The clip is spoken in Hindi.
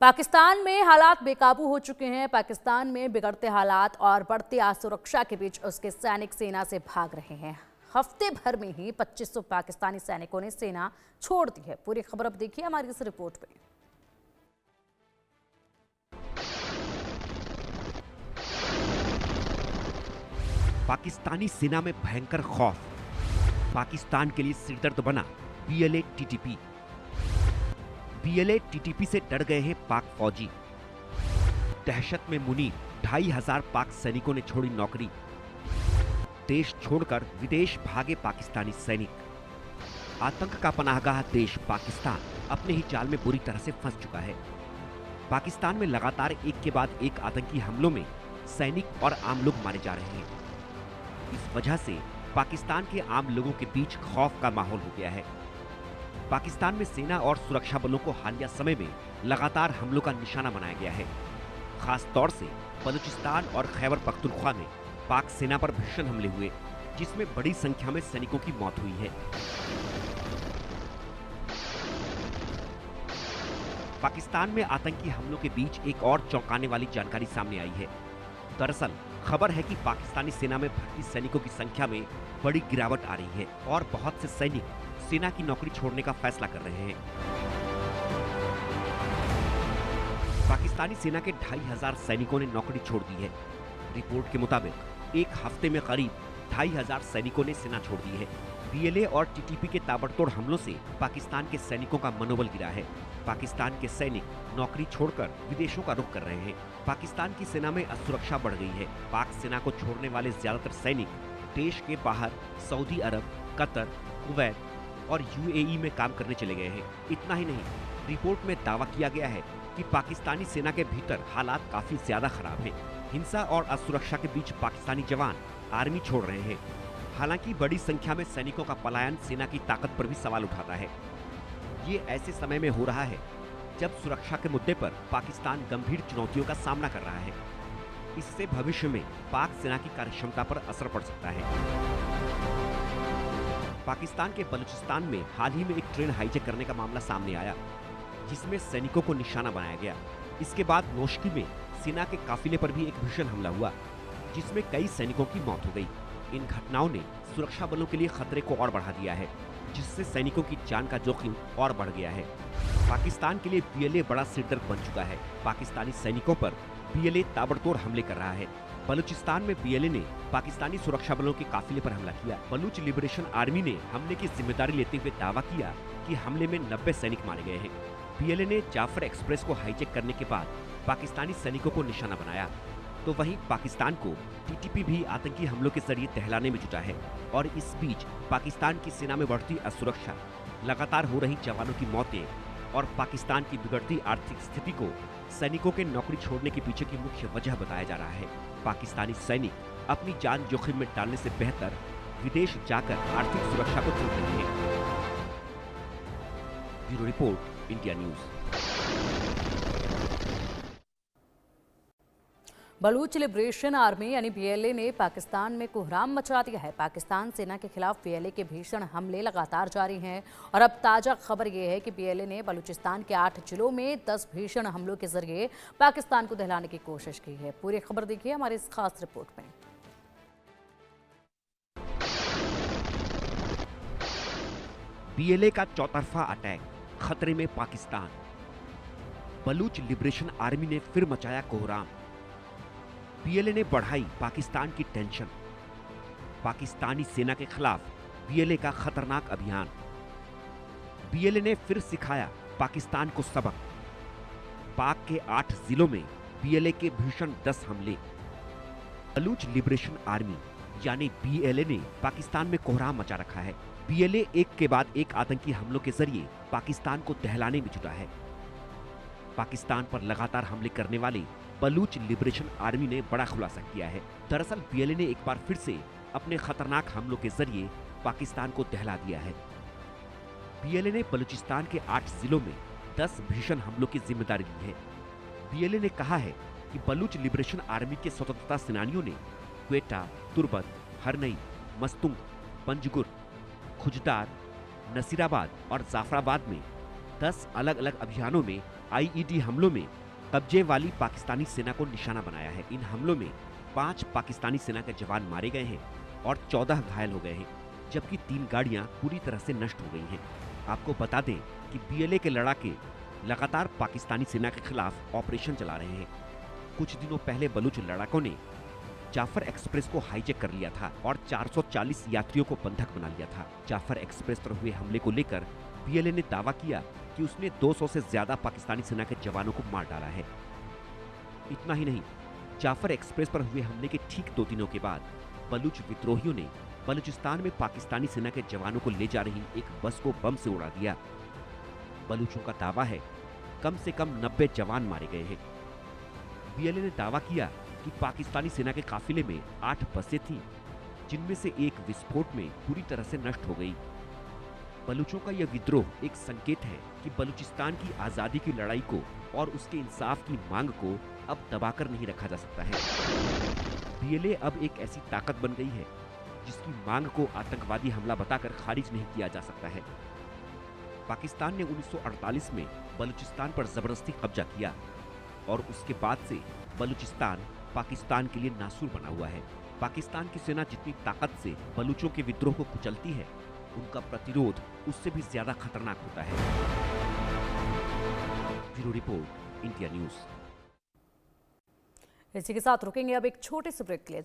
पाकिस्तान में हालात बेकाबू हो चुके हैं। पाकिस्तान में बिगड़ते हालात और बढ़ती असुरक्षा के बीच उसके सैनिक सेना से भाग रहे हैं। हफ्ते भर में ही 2500 पाकिस्तानी सैनिकों ने सेना छोड़ दी है। पूरी खबर अब देखिए हमारी इस रिपोर्ट में। पाकिस्तानी सेना में भयंकर खौफ। पाकिस्तान के लिए सिरदर्द बना बीएलए टीटीपी। बीएलए टीटीपी से डर गए हैं पाक फौजी। दहशत में मुनीर 2500 पाक सैनिकों ने छोड़ी नौकरी। देश छोड़कर विदेश भागे पाकिस्तानी सैनिक। आतंक का पनाहगाह देश पाकिस्तान अपने ही जाल में बुरी तरह से फंस चुका है। पाकिस्तान में लगातार एक के बाद एक आतंकी हमलों में सैनिक और आम लोग मारे जा रहे हैं। इस वजह से पाकिस्तान के आम लोगों के बीच खौफ का माहौल हो गया है। पाकिस्तान में सेना और सुरक्षा बलों को हालिया समय में लगातार हमलों का निशाना बनाया गया है। खास तौर से बलूचिस्तान और खैबर पख्तूनख्वा में पाक सेना पर भीषण हमले हुए, जिसमें बड़ी संख्या में सैनिकों की मौत हुई है। पाकिस्तान में आतंकी हमलों के बीच एक और चौंकाने वाली जानकारी सामने आई है। दरअसल खबर है कि पाकिस्तानी सेना में भर्ती सैनिकों की संख्या में बड़ी गिरावट आ रही है और बहुत से सैनिक सेना की नौकरी छोड़ने का फैसला कर रहे हैं। पाकिस्तानी सेना के 2500 सैनिकों ने नौकरी छोड़ दी है। रिपोर्ट के मुताबिक एक हफ्ते में करीब 2500 सैनिकों ने सेना छोड़ दी है। बीएलए और टीटीपी के ताबड़तोड़ हमलों से पाकिस्तान के सैनिकों का मनोबल गिरा है। पाकिस्तान के सैनिक नौकरी छोड़कर विदेशों का रुख कर रहे हैं। पाकिस्तान की सेना में असुरक्षा बढ़ गई है। पाक सेना को छोड़ने वाले ज्यादातर सैनिक देश के बाहर सऊदी अरब, कतर, कुवैत और यूएई में काम करने चले गए हैं। इतना ही नहीं, रिपोर्ट में दावा किया गया है कि पाकिस्तानी सेना के भीतर हालात काफी ज्यादा खराब हैं। हिंसा और असुरक्षा के बीच पाकिस्तानी जवान आर्मी छोड़ रहे हैं। हालांकि बड़ी संख्या में सैनिकों का पलायन सेना की ताकत पर भी सवाल उठाता है। ये ऐसे समय में हो रहा है जब सुरक्षा के मुद्दे पर पाकिस्तान गंभीर चुनौतियों का सामना कर रहा है। इससे भविष्य में पाक सेना की कार्यक्षमता पर असर पड़ सकता है। पाकिस्तान के बलूचिस्तान में हाल ही में एक ट्रेन हाईजैक करने का मामला सामने आया, जिसमें सैनिकों को निशाना बनाया गया। इसके बाद नौशकी में सेना के काफिले पर भी एक भीषण हमला हुआ, जिसमें कई सैनिकों की मौत हो गई। इन घटनाओं ने सुरक्षा बलों के लिए खतरे को और बढ़ा दिया है, जिससे सैनिकों की जान का जोखिम और बढ़ गया है। पाकिस्तान के लिए बीएलए बड़ा सिरदर्द बन चुका है। पाकिस्तानी सैनिकों पर बीएलए ताबड़तोड़ हमले कर रहा है। बलूचिस्तान में बीएलए ने पाकिस्तानी सुरक्षा बलों के काफिले पर हमला किया। बलूच लिबरेशन आर्मी ने हमले की जिम्मेदारी लेते हुए दावा किया कि हमले में 90 सैनिक मारे गए हैं। बीएलए ने जाफर एक्सप्रेस को हाईजैक करने के बाद पाकिस्तानी सैनिकों को निशाना बनाया। तो वहीं पाकिस्तान को टीटीपी भी आतंकी हमलों के जरिए टहलाने में जुटा है। और इस बीच पाकिस्तान की सेना में बढ़ती असुरक्षा, लगातार हो रही जवानों की मौतें और पाकिस्तान की बिगड़ती आर्थिक स्थिति को सैनिकों के नौकरी छोड़ने के पीछे की मुख्य वजह बताया जा रहा है। पाकिस्तानी सैनिक अपनी जान जोखिम में डालने से बेहतर विदेश जाकर आर्थिक सुरक्षा को चुन रहे हैं। Bureau report, India news. Baloch liberation army यानी बीएलए ने पाकिस्तान में कोहराम मचा दिया है। पाकिस्तान सेना के खिलाफ बीएलए के भीषण हमले लगातार जारी हैं और अब ताज़ा खबर यह है कि बीएलए ने बलूचिस्तान के 8 जिलों में 10 भीषण हमलों के जरिए पाकिस्तान को दहलाने की कोशिश की है। पूरी खबर देखिए हमारी इस खास रिपोर्ट में। बीएलए का चौतरफा अटैक, खतरे में पाकिस्तान। बलूच लिबरेशन आर्मी ने फिर मचाया कोहराम। बीएलए ने बढ़ाई पाकिस्तान की टेंशन। पाकिस्तानी सेना के खिलाफ बीएलए का खतरनाक अभियान। बीएलए ने फिर सिखाया पाकिस्तान को सबक। पाक के 8 जिलों में बीएलए के भीषण 10 हमले। बलूच लिबरेशन आर्मी यानी बीएलए ने पाकिस्तान में कोहराम मचा रखा है। बीएलए एक के बाद एक आतंकी हमलों के जरिए पाकिस्तान को दहलाने में जुटा है। पाकिस्तान पर लगातार हमले करने वाले बलूच लिबरेशन आर्मी ने बड़ा खुलासा किया है। दरअसल बीएलए ने एक बार फिर से अपने खतरनाक हमलों के जरिए पाकिस्तान को दहला दिया है। बीएलए ने बलूचिस्तान के 8 जिलों में 10 भीषण हमलों की जिम्मेदारी ली है। बीएलए ने कहा है कि बलूच लिबरेशन आर्मी के स्वतंत्रता सेनानियों ने क्वेटा, तुर्बत, हरनई, मस्तुंग, पंजगुर, खुजदार, नसीराबाद और जाफराबाद में 10 अलग अलग अभियानों में आईईडी हमलों में कब्जे वाली पाकिस्तानी सेना को निशाना बनाया है। इन हमलों में 5 पाकिस्तानी सेना के जवान मारे गए हैं और 14 घायल हो गए हैं, जबकि 3 गाड़ियां पूरी तरह से नष्ट हो गई हैं। आपको बता दें कि बीएलए के लड़ाके लगातार पाकिस्तानी सेना के खिलाफ ऑपरेशन चला रहे हैं। कुछ दिनों पहले बलूच लड़ाकों ने जाफर एक्सप्रेस को हाईजैक कर लिया था और 440 यात्रियों को बंधक बना लिया था। जाफर एक्सप्रेस पर हुए हमले को लेकर बीएलए ने दावा किया कि उसने 200 से ज्यादा पाकिस्तानी सेना के जवानों को मार डाला है। इतना ही नहीं, जाफर एक्सप्रेस पर हुए हमले के ठीक 2 दिनों के बाद बलूच विद्रोहियों ने बलूचिस्तान में पाकिस्तानी सेना के जवानों को ले जा रही एक बस को बम से उड़ा दिया। बलूचों का दावा है कम से कम 90 जवान मारे गए हैं। बीएलए ने दावा किया कि पाकिस्तानी सेना के काफिले में 8 बसें थीं, जिनमें से एक विस्फोट में पूरी तरह से नष्ट हो गई। बलूचों का यह विद्रोह एक संकेत है कि बलूचिस्तान की आजादी की लड़ाई को और उसके इंसाफ की मांग को अब दबाकर नहीं रखा जा सकता है। बीएलए अब एक ऐसी ताकत बन गई है जिसकी मांग को आतंकवादी हमला बताकर खारिज नहीं किया जा सकता है। पाकिस्तान ने 1948 में बलूचिस्तान पर जबरदस्ती कब्जा किया और उसके बाद से बलूचिस्तान पाकिस्तान के लिए नासूर बना हुआ है। पाकिस्तान की सेना जितनी ताकत से बलूचों के विद्रोह को कुचलती है, उनका प्रतिरोध उससे भी ज्यादा खतरनाक होता है। Bureau report, India news. इसी के साथ रुकेंगे अब एक छोटे से ब्रेक के लिए।